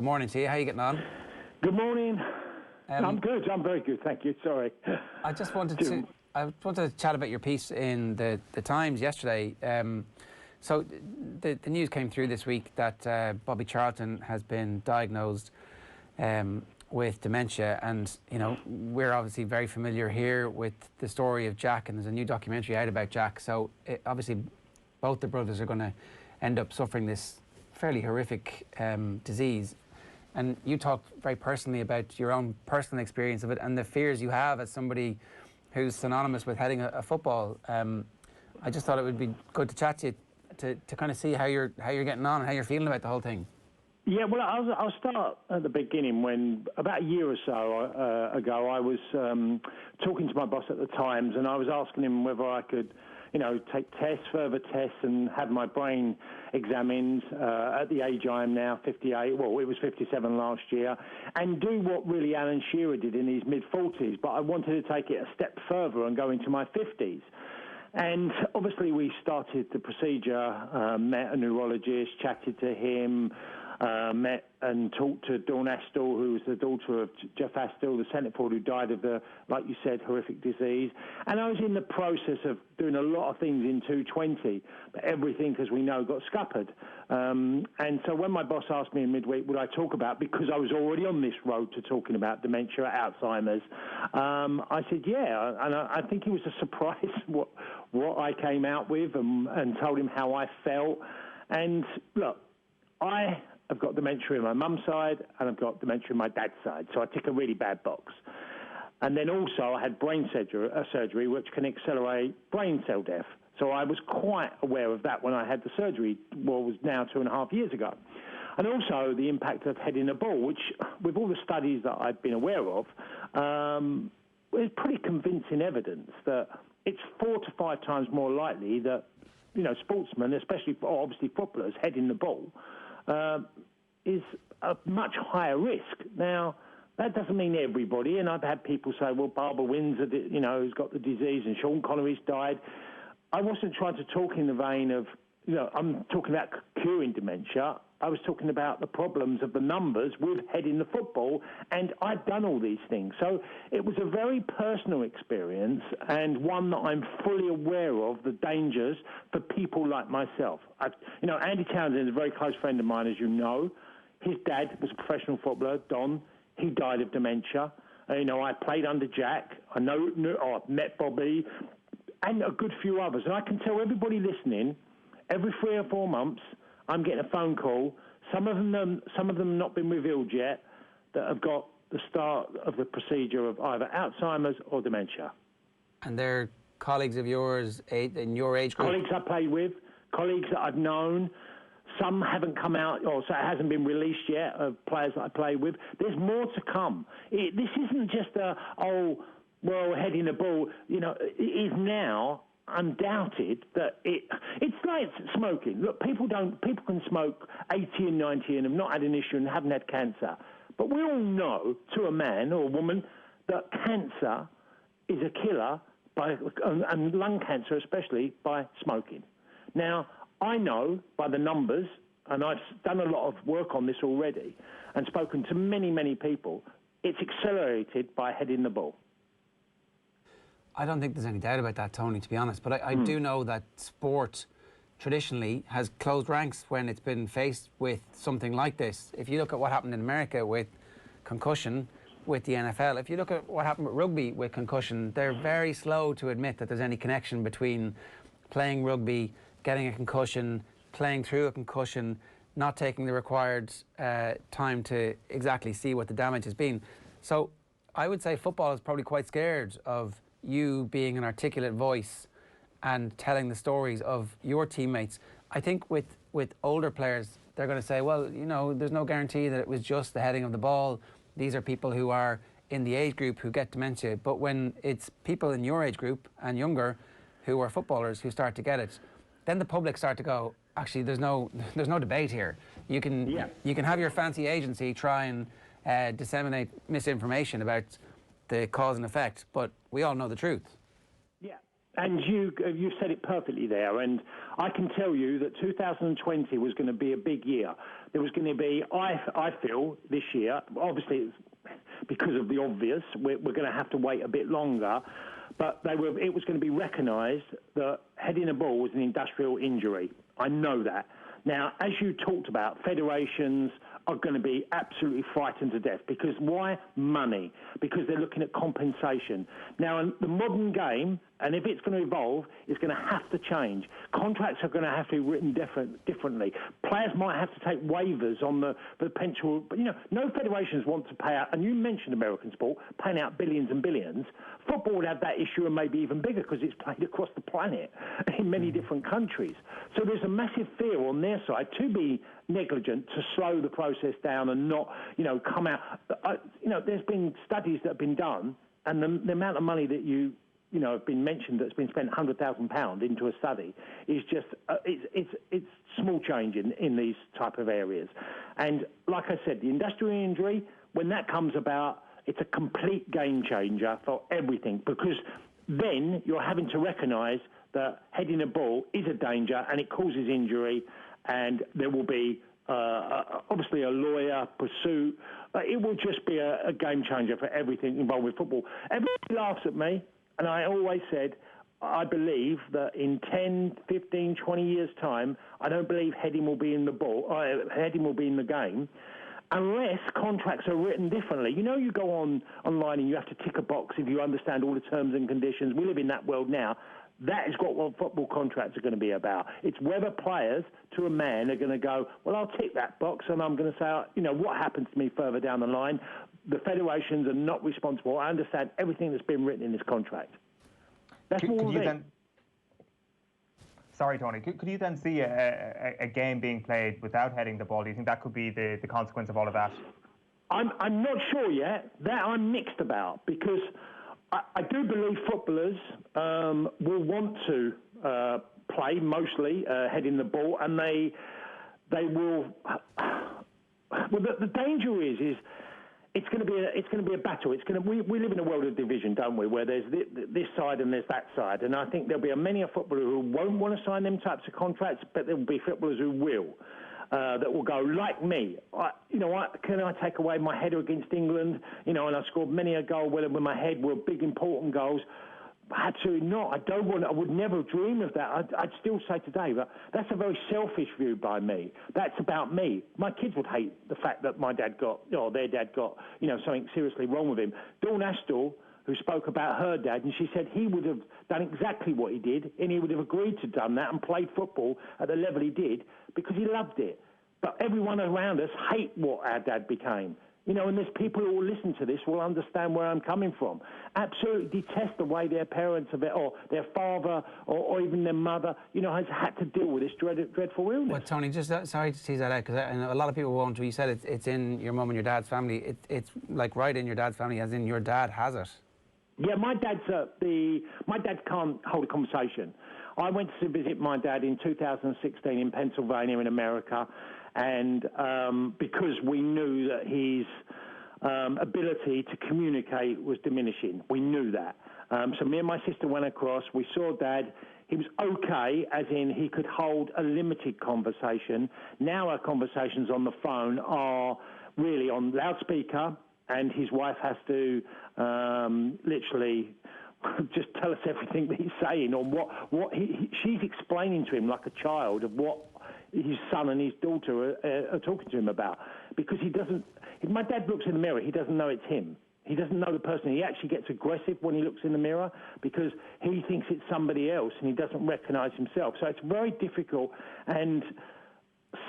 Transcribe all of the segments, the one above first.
Good morning to you. How are you getting on? Good morning. I'm good. I'm very good, thank you. Sorry. I wanted to chat about your piece in the Times yesterday. So the news came through this week that Bobby Charlton has been diagnosed with dementia, and we're obviously very familiar here with the story of Jack, and there's a new documentary out about Jack. So obviously both the brothers are going to end up suffering this fairly horrific disease. And you talked very personally about your own personal experience of it and the fears you have as somebody who's synonymous with heading a football. I just thought it would be good to chat to you to kind of see how you're getting on and how you're feeling about the whole thing. Yeah, well, I'll start at the beginning. When about a year or so ago, I was talking to my boss at the Times, and I was asking him whether I could, take further tests, and have my brain examined at the age I am now, 58. Well, it was 57 last year, and do what really Alan Shearer did in his mid-40s. But I wanted to take it a step further and go into my 50s. And obviously, we started the procedure, met a neurologist, chatted to him. Met and talked to Dawn Astle, who was the daughter of Jeff Astle, the centre forward who died of the, like you said, horrific disease. And I was in the process of doing a lot of things in 220, but everything, as we know, got scuppered. And so when my boss asked me in midweek, would I talk about, because I was already on this road to talking about dementia, Alzheimer's, I said, yeah. And I think it was a surprise what I came out with, and told him how I felt. And look, I've got dementia in my mum's side, and I've got dementia in my dad's side, so I tick a really bad box. And then also I had brain surgery, which can accelerate brain cell death. So I was quite aware of that when I had the surgery, what was now 2.5 years ago. And also the impact of heading a ball, which, with all the studies that I've been aware of, is pretty convincing evidence that it's 4 to 5 times more likely that, sportsmen, especially obviously footballers, heading the ball, is a much higher risk. Now, that doesn't mean everybody, and I've had people say, well, Barbara Windsor, who's got the disease, and Sean Connery's died. I wasn't trying to talk in the vein of, I'm talking about curing dementia. I was talking about the problems of the numbers with heading the football, and I've done all these things. So it was a very personal experience, and one that I'm fully aware of, the dangers for people like myself. Andy Townsend is a very close friend of mine, as you know. His dad was a professional footballer, Don. He died of dementia. I played under Jack. I've met Bobby and a good few others. And I can tell everybody listening, every 3 or 4 months, I'm getting a phone call. Some of them not been revealed yet, that have got the start of the procedure of either Alzheimer's or dementia. And they're colleagues of yours in your age group? Colleagues I played with, colleagues that I've known. Some haven't come out, or so it hasn't been released yet, of players that I played with. There's more to come. This isn't just heading the ball. It is now undoubted that it's like smoking. Look, people can smoke 80 and 90 and have not had an issue and haven't had cancer. But we all know, to a man or a woman, that cancer is a killer, and lung cancer especially, by smoking. Now, I know by the numbers, and I've done a lot of work on this already and spoken to many, many people, it's accelerated by heading the ball. I don't think there's any doubt about that, Tony, to be honest. But I do know that sport traditionally has closed ranks when it's been faced with something like this. If you look at what happened in America with concussion, with the NFL, if you look at what happened with rugby with concussion, they're very slow to admit that there's any connection between playing rugby, getting a concussion, playing through a concussion, not taking the required time to exactly see what the damage has been. So I would say football is probably quite scared of you being an articulate voice and telling the stories of your teammates. I think with older players, they're going to say, well, there's no guarantee that it was just the heading of the ball. These are people who are in the age group who get dementia. But when it's people in your age group and younger who are footballers who start to get it, then the public start to go, actually, there's no debate here. You can have your fancy agency try and disseminate misinformation about the cause and effect, but we all know the truth. Yeah, and you said it perfectly there, and I can tell you that 2020 was going to be a big year, there was going to be, I feel, this year, obviously it's because of the obvious, we're going to have to wait a bit longer, but it was going to be recognised that heading a ball was an industrial injury. I know that. Now, as you talked about, federations are going to be absolutely frightened to death. Because why? Money. Because they're looking at compensation. Now, in the modern game, and if it's going to evolve, it's going to have to change. Contracts are going to have to be written differently. Players might have to take waivers on the potential. But, no federations want to pay out, and you mentioned American sport, paying out billions and billions. Football would have that issue and maybe even bigger because it's played across the planet in many different countries. So there's a massive fear on their side to be negligent, to slow the process down and not, come out. There's been studies that have been done, and the amount of money that have been mentioned that's been spent £100,000 into a study is just it's small change in these type of areas. And like I said, the industrial injury, when that comes about, it's a complete game changer for everything, because then you're having to recognise that heading a ball is a danger and it causes injury, and there will be obviously a lawyer pursuit. It will just be a game changer for everything involved with football. Everybody laughs at me, and I always said, I believe that in 10, 15, 20 years' time, I don't believe heading will be in heading will be in the game, unless contracts are written differently. You go online and you have to tick a box if you understand all the terms and conditions. We live in that world now. That is what football contracts are going to be about. It's whether players, to a man, are going to go, well, I'll tick that box, and I'm going to say, what happens to me further down the line? The federations are not responsible. I understand everything that's been written in this contract. That's more than it. Sorry, Tony. Could you then see a game being played without heading the ball? Do you think that could be the consequence of all of that? I'm not sure yet. That I'm mixed about, because I do believe footballers will want to play mostly heading the ball, and they will. Well, the danger is it's going to be a battle. We live in a world of division, don't we? Where there's this side and there's that side, and I think there'll be many a footballer who won't want to sign them types of contracts, but there will be footballers who will. That will go, like me. Can I take away my header against England? And I scored many a goal with my head were big, important goals. Absolutely not. I would never dream of that. I'd still say today, but that's a very selfish view by me. That's about me. My kids would hate the fact that their dad got, something seriously wrong with him. Dawn Astle, who spoke about her dad, and she said he would have done exactly what he did, and he would have agreed to done that and played football at the level he did because he loved it. But everyone around us hate what our dad became. And there's people who will listen to this will understand where I'm coming from. Absolutely detest the way their parents have, or their father, or even their mother, has had to deal with this dreadful illness. Well, Tony, just sorry to tease that out, because I know a lot of people won't. You said it's in your mum and your dad's family. It's like right in your dad's family, as in your dad has it. Yeah, my dad can't hold a conversation. I went to visit my dad in 2016 in Pennsylvania in America, and because we knew that his ability to communicate was diminishing. We knew that. So me and my sister went across. We saw Dad. He was okay, as in he could hold a limited conversation. Now our conversations on the phone are really on loudspeaker, and his wife has to literally just tell us everything that he's saying, or what she's explaining to him like a child of what his son and his daughter are talking to him about. Because he doesn't, if my dad looks in the mirror, he doesn't know it's him. He doesn't know the person. He actually gets aggressive when he looks in the mirror because he thinks it's somebody else and he doesn't recognise himself. So it's very difficult, and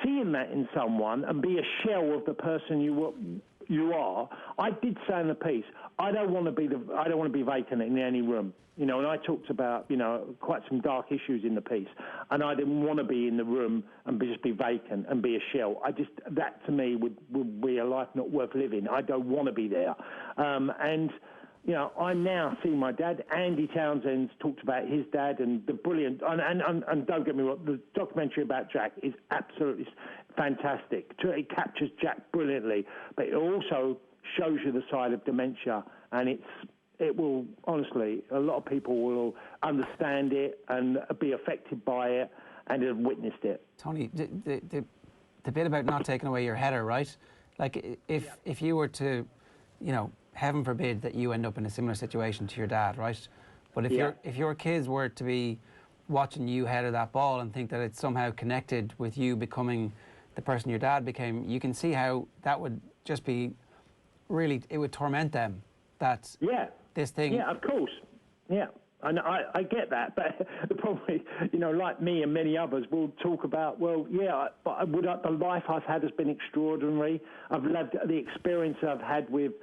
seeing that in someone and be a shell of the person you are. I did say in the piece, I don't want to be vacant in any room. And I talked about, quite some dark issues in the piece, and I didn't want to be in the room and just be vacant and be a shell. That to me would be a life not worth living. I don't want to be there. I now see my dad. Andy Townsend's talked about his dad and the brilliant, and don't get me wrong, the documentary about Jack is absolutely fantastic. It captures Jack brilliantly, but it also shows you the side of dementia, and it will, honestly, a lot of people will understand it and be affected by it and have witnessed it. Tony, the the bit about not taking away your header, right? Like if you were to, you know, heaven forbid that you end up in a similar situation to your dad, right? But if your kids were to be watching you header that ball and think that it's somehow connected with you becoming the person your dad became, you can see how that would just be really, it would torment them. That this thing. Yeah, of course. Yeah. And I get that, but the problem is, you know, like me and many others will talk about, well, yeah, but the life I've had has been extraordinary. I've loved the experience I've had with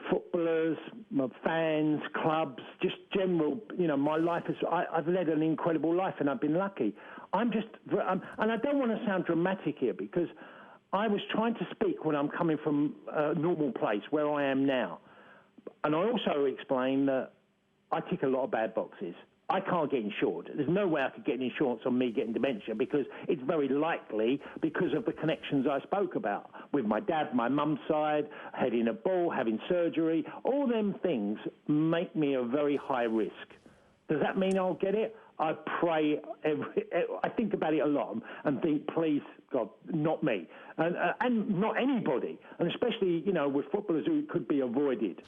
footballers, my fans, clubs, just general, you know, my life is, I've led an incredible life and I've been lucky. And I don't want to sound dramatic here because I was trying to speak when I'm coming from a normal place where I am now. And I also explained that I tick a lot of bad boxes. I can't get insured. There's no way I could get insurance on me getting dementia because it's very likely because of the connections I spoke about with my dad, my mum's side, heading a ball, having surgery. All them things make me a very high risk. Does that mean I'll get it? I pray, I think about it a lot and think, please, God, not me. And not anybody. And especially, you know, with footballers who could be avoided.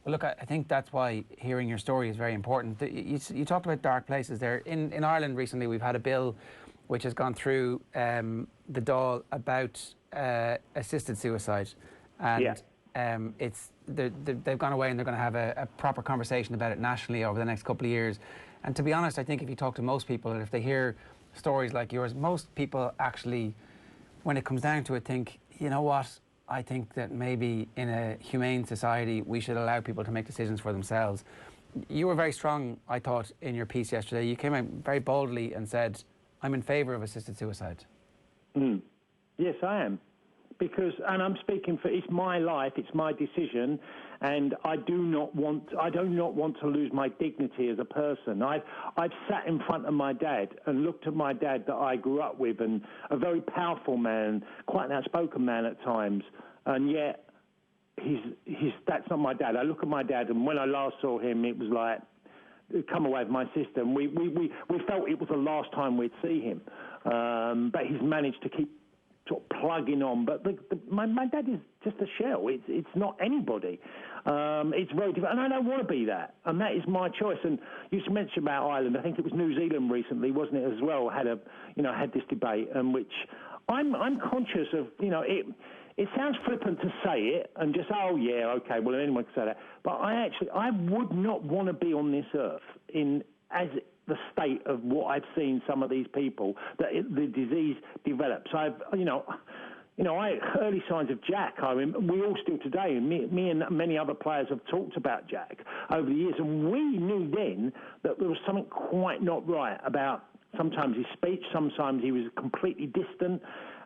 Well, look, I think that's why hearing your story is very important. You talked about dark places there. In Ireland recently, we've had a bill which has gone through the Dáil about assisted suicide. And they've gone away and they're going to have a proper conversation about it nationally over the next couple of years. And to be honest, I think if you talk to most people, and if they hear stories like yours, most people actually, when it comes down to it, think, you know what, I think that maybe in a humane society, we should allow people to make decisions for themselves. You were very strong, I thought, in your piece yesterday. You came out very boldly and said, I'm in favour of assisted suicide. Yes, I am. Because, and I'm speaking for, it's my life, it's my decision, and I do not want to lose my dignity as a person. I've sat in front of my dad and looked at my dad that I grew up with, and a very powerful man, quite an outspoken man at times, and yet that's not my dad. I look at my dad, and when I last saw him, it was like, come away with my sister, and we felt it was the last time we'd see him. But he's managed to keep sort of plugging on, but my dad is just a shell. It's not anybody. It's very different, and I don't want to be that, and that is my choice. And you mentioned about Ireland. I think it was New Zealand recently, wasn't it, as well? Had this debate, and which I'm conscious of. You know, it sounds flippant to say it, and just okay, well anyone can say that. But I would not want to be on this earth as the state of what I've seen some of these people that the disease develops. Early signs of Jack. We all still today, and me and many other players have talked about Jack over the years, and we knew then that there was something quite not right about sometimes his speech, sometimes he was completely distant.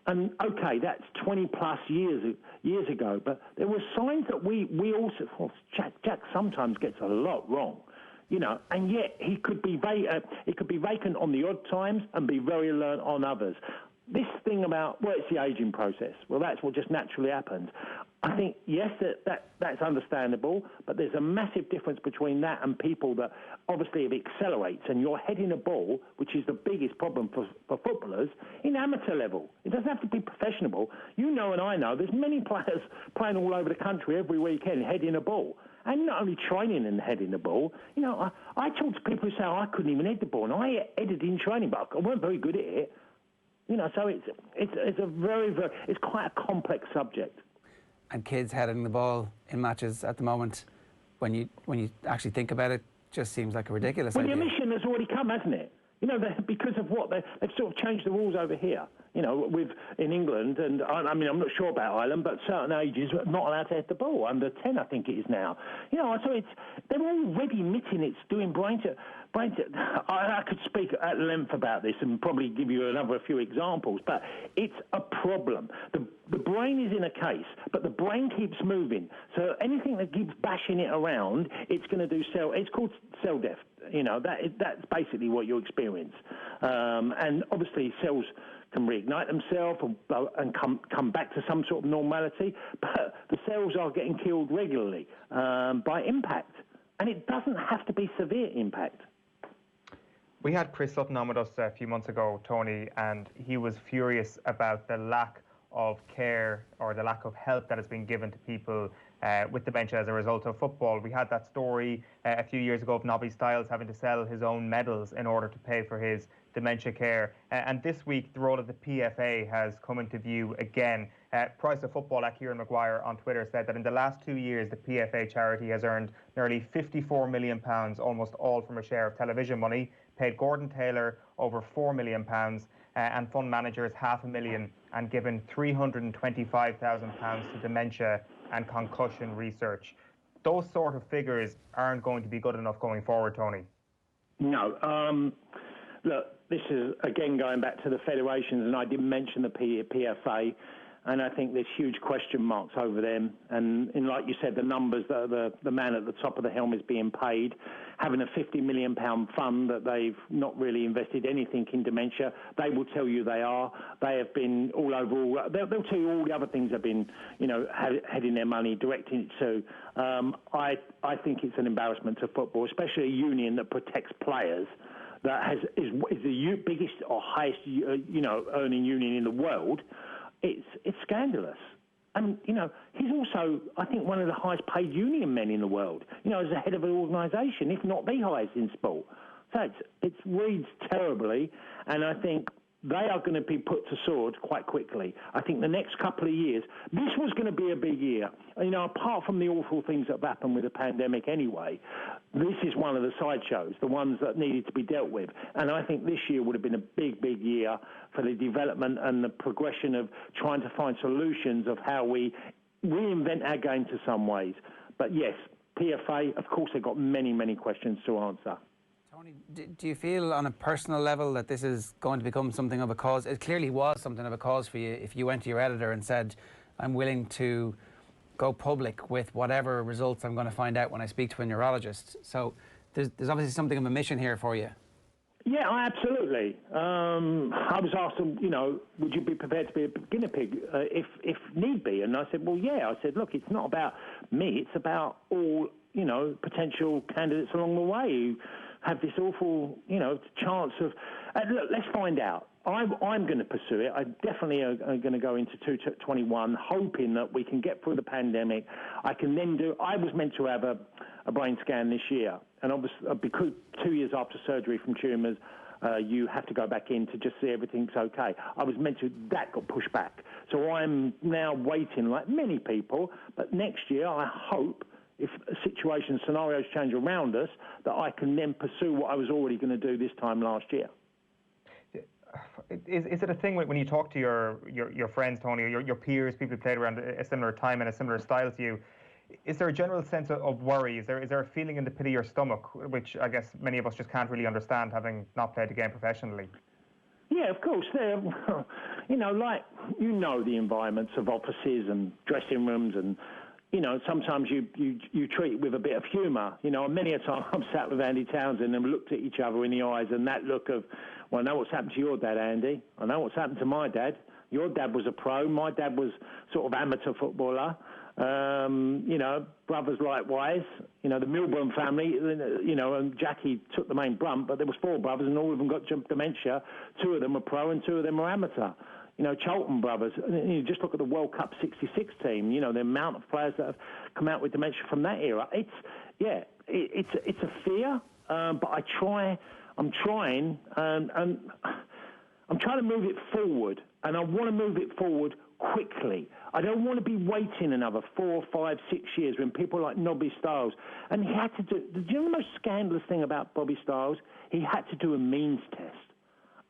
And okay, that's 20 plus years ago, but there were signs that we also, Jack sometimes gets a lot wrong. You know, and yet he could be vacant on the odd times and be very alert on others. This thing about, well, it's the aging process. Well, that's what just naturally happens. I think, yes, that's understandable, but there's a massive difference between that and people that obviously it accelerates and you're heading a ball, which is the biggest problem for footballers, in amateur level. It doesn't have to be professional. You know and I know there's many players playing all over the country every weekend heading a ball. And not only training and heading the ball, you know, I talk to people who say, I couldn't even head the ball, and I headed in training, but I weren't very good at it. You know, so it's a very, very, it's quite a complex subject. And kids heading the ball in matches at the moment, when you actually think about it, just seems like a ridiculous idea. Well, the omission has already come, hasn't it? You know, because of what they've sort of changed the rules over here. You know, in England, and I mean, I'm not sure about Ireland, but certain ages are not allowed to hit the ball. Under 10, I think it is now. You know, so they're already admitting it's doing brain. I could speak at length about this and probably give you a few examples, but it's a problem. The brain is in a case, but the brain keeps moving. So anything that keeps bashing it around, it's going to do it's called cell death. You know, that's basically what you experience. And obviously cells can reignite themselves and come back to some sort of normality, but the cells are getting killed regularly by impact. And it doesn't have to be severe impact. We had Chris Sutton on with us a few months ago, Tony, and he was furious about the lack of care or the lack of help that has been given to people with dementia as a result of football. We had that story a few years ago of Nobby Stiles having to sell his own medals in order to pay for his dementia care. And this week, the role of the PFA has come into view again. Price of Football at Kieran Maguire on Twitter said that in the last 2 years, the PFA charity has earned nearly £54 million, almost all from a share of television money, paid Gordon Taylor over £4 million, and fund managers £500,000, and given £325,000 to dementia and concussion research. Those sort of figures aren't going to be good enough going forward, Tony. No. Look, this is, again, going back to the federations, and I didn't mention the PFA, and I think there's huge question marks over them. And like you said, the numbers that the man at the top of the helm is being paid, having a £50 million fund that they've not really invested anything in dementia, they will tell you they are. They have been all over. They'll tell you all the other things they've been, heading their money, directing it to. I think it's an embarrassment to football, especially a union that protects players, that is the biggest or highest, earning union in the world. It's scandalous. And, he's also, I think, one of the highest paid union men in the world, as the head of an organisation, if not the highest in sport. So it reads terribly, and I think they are going to be put to sword quite quickly. I think the next couple of years, this was going to be a big year. Apart from the awful things that have happened with the pandemic anyway, this is one of the sideshows, the ones that needed to be dealt with. And I think this year would have been a big, big year for the development and the progression of trying to find solutions of how we reinvent our game to some ways. But yes, PFA, of course, they've got many, many questions to answer. Tony, do you feel on a personal level that this is going to become something of a cause? It clearly was something of a cause for you if you went to your editor and said, I'm willing to go public with whatever results I'm going to find out when I speak to a neurologist. So there's obviously something of a mission here for you. Yeah, absolutely. I was asked, would you be prepared to be a guinea pig if need be? And I said, well, yeah. I said, look, it's not about me. It's about all, potential candidates along the way who have this awful, chance of... look, let's find out. I'm going to pursue it. I definitely are going to go into 2021, hoping that we can get through the pandemic. I can then do... I was meant to have a brain scan this year, and obviously, because 2 years after surgery from tumours, you have to go back in to just see everything's okay. I was meant to... That got pushed back. So I'm now waiting, like many people, but next year, I hope... if situations, scenarios change around us, that I can then pursue what I was already going to do this time last year. Is it a thing when you talk to your friends, Tony, or your peers, people who played around a similar time and a similar style to you, is there a general sense of worry? Is there a feeling in the pit of your stomach, which I guess many of us just can't really understand, having not played the game professionally? Yeah, of course. The environments of offices and dressing rooms, and sometimes you treat it with a bit of humour. Many a time I've sat with Andy Townsend and looked at each other in the eyes, and that look of, well, I know what's happened to your dad, Andy. I know what's happened to my dad. Your dad was a pro. My dad was sort of amateur footballer. Brothers likewise. The Milburn family, and Jackie took the main brunt, but there was 4 brothers and all of them got dementia. 2 of them were pro and 2 of them were amateur. Charlton brothers. Just look at the World Cup '66 team. The amount of players that have come out with dementia from that era. It's a fear, but I'm trying to move it forward, and I want to move it forward quickly. I don't want to be waiting another 4, 5, 6 years when people like Nobby Stiles, and he had to do. Do you know the most scandalous thing about Bobby Stiles? He had to do a means test.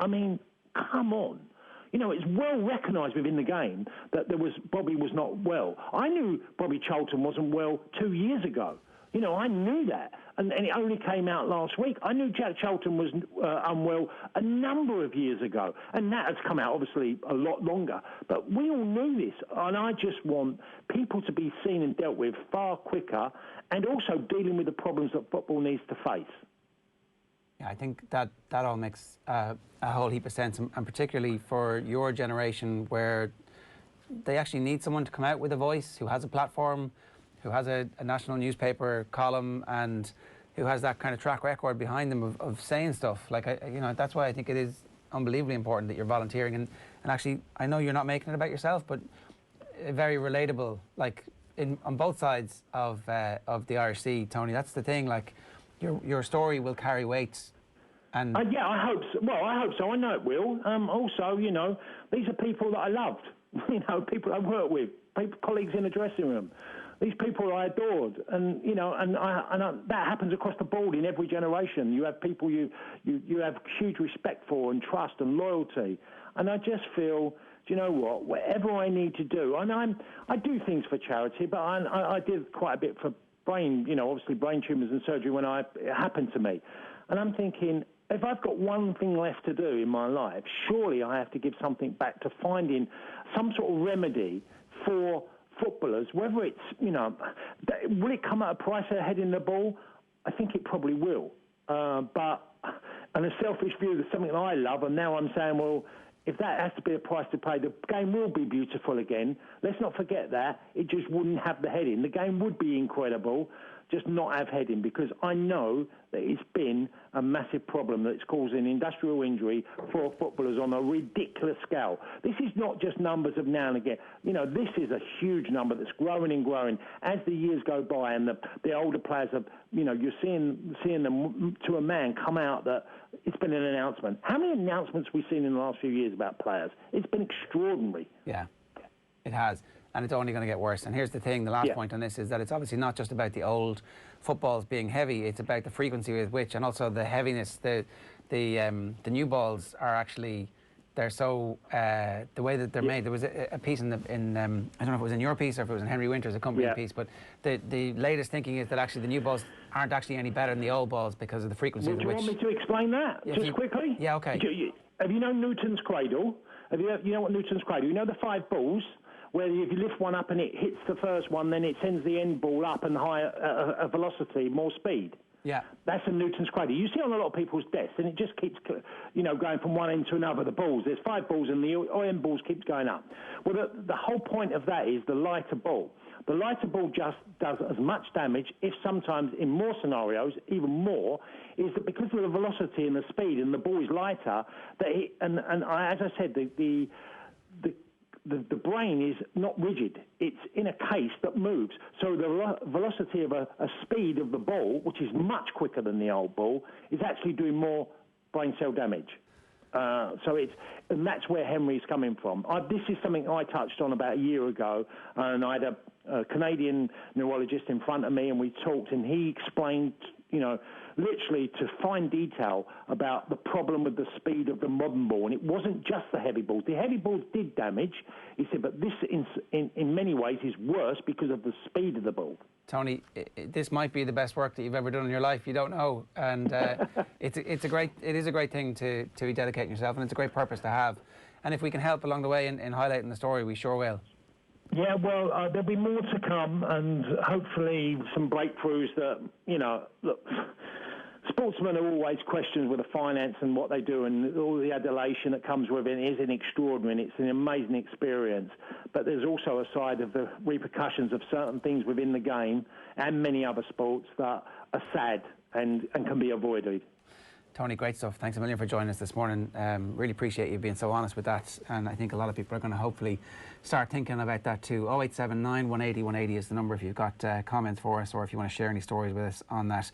I mean, come on. It's well recognised within the game that Bobby was not well. I knew Bobby Charlton wasn't well 2 years ago. I knew that. And it only came out last week. I knew Jack Charlton was unwell a number of years ago. And that has come out, obviously, a lot longer. But we all knew this. And I just want people to be seen and dealt with far quicker, and also dealing with the problems that football needs to face. Yeah, I think that all makes a whole heap of sense, and particularly for your generation, where they actually need someone to come out with a voice, who has a platform, who has a national newspaper column, and who has that kind of track record behind them of saying stuff. Like, you know, that's why I think it is unbelievably important that you're volunteering. And actually, I know you're not making it about yourself, but very relatable, like, on both sides of the Irish Sea, Tony. That's the thing, like, your story will carry weight. And yeah, I hope so. Well, I hope so. I know it will. Also, you know, these are people that I loved. You know, people I worked with, colleagues in the dressing room. These people I adored, and you know, and that happens across the board in every generation. You have people you have huge respect for and trust and loyalty. And I just feel, do you know what? Whatever I need to do, and I do things for charity, but I did quite a bit for brain, you know, obviously brain tumours and surgery when it happened to me. And I'm thinking, if I've got one thing left to do in my life, surely I have to give something back to finding some sort of remedy for footballers, whether it's, you know, will it come at a price of heading the ball? I think it probably will. But on a selfish view, there's something that I love, and now I'm saying, well, if that has to be a price to pay, the game will be beautiful again. Let's not forget that. It just wouldn't have the heading. The game would be incredible, just not have heading, because I know that it's been a massive problem that's causing industrial injury for footballers on a ridiculous scale. This is not just numbers of now and again. You know, this is a huge number that's growing and growing as the years go by, and the older players have, you know, you're seeing them to a man come out that it's been an announcement. How many announcements have we seen in the last few years about players? It's been extraordinary. Yeah, it has. And it's only going to get worse. And here's the thing, the last point on this is that it's obviously not just about the old footballs being heavy, it's about the frequency with which, and also the heaviness. The new balls are actually, they're so, the way that they're made. There was a piece in I don't know if it was in your piece or if it was in Henry Winter's accompanying piece, but the latest thinking is that actually the new balls aren't actually any better than the old balls because of the frequency with which... Do you want me to explain that, just quickly? Yeah, okay. Have you known Newton's cradle? You know what Newton's cradle? You know the 5 balls? Where if you lift one up and it hits the first one, then it sends the end ball up and higher velocity, more speed. Yeah. That's a Newton's cradle. You see on a lot of people's desks, and it just keeps, you know, going from one end to another, the balls. There's 5 balls, and the end balls keeps going up. Well, the whole point of that is the lighter ball. The lighter ball just does as much damage, if sometimes in more scenarios, even more, is that because of the velocity and the speed and the ball is lighter, that as I said, the brain is not rigid. It's in a case that moves. So the velocity of a speed of the ball, which is much quicker than the old ball, is actually doing more brain cell damage. And that's where Henry's coming from. This is something I touched on about a year ago, and I had a Canadian neurologist in front of me, and we talked, and he explained, you know, literally to fine detail about the problem with the speed of the modern ball. And it wasn't just the heavy balls. The heavy balls did damage, he said, but this in many ways is worse because of the speed of the ball. Tony, this might be the best work that you've ever done in your life. You don't know. And it is a great thing to be dedicating yourself, and it's a great purpose to have. And if we can help along the way in highlighting the story, we sure will. Yeah, well, there'll be more to come, and hopefully some breakthroughs that, you know, look, sportsmen are always questioned with the finance and what they do, and all the adulation that comes with it is an extraordinary, it's an amazing experience. But there's also a side of the repercussions of certain things within the game and many other sports that are sad and can be avoided. Tony, great stuff. Thanks a million for joining us this morning. Really appreciate you being so honest with that, and I think a lot of people are going to hopefully start thinking about that too. 0879 180 180 is the number if you've got comments for us, or if you want to share any stories with us on that.